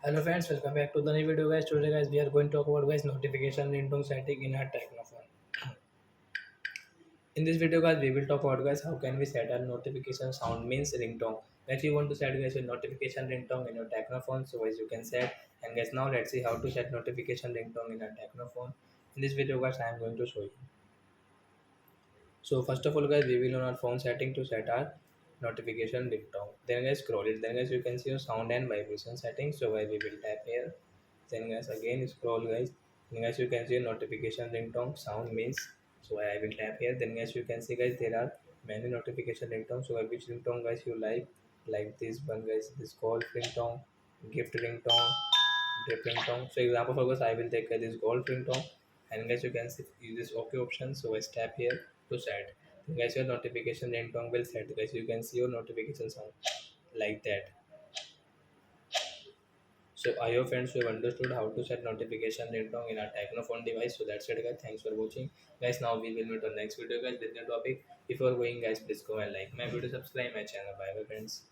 Hello friends, welcome back to the new video guys. Today guys we are going to talk about guys notification ringtone setting in our Tecno phone. In this video guys we will talk about guys how can we set our notification sound means ringtone. Guys you want to set guys your notification ringtone in your Tecno phone, so guys you can set. And guys now let's see how to set notification ringtone in our Tecno phone. In this video guys I am going to show you. So first of all guys we will on our phone setting to set our notification ringtone. Then guys scroll it. Then guys you can see your sound and vibration settings. So guys we will tap here. Then guys again scroll guys. Then guys you can see notification ringtone sound means. So I will tap here. Then guys you can see guys there are many notification ringtones. So which ringtone guys you like this one guys, this golf ringtone, gift ringtone, drip ringtone. So example for guys I will take this golf ringtone. And guys you can see use this OK option. So I tap here to set. Then guys your notification ringtone will set. Guys you can see your notification sound like that. So I hope friends you have understood how to set notification ringtone in our Tecno phone device. So that's it guys. Thanks for watching. Guys now we will meet on next video guys with new topic. Before going guys please go and like my video, subscribe my channel. Bye bye friends.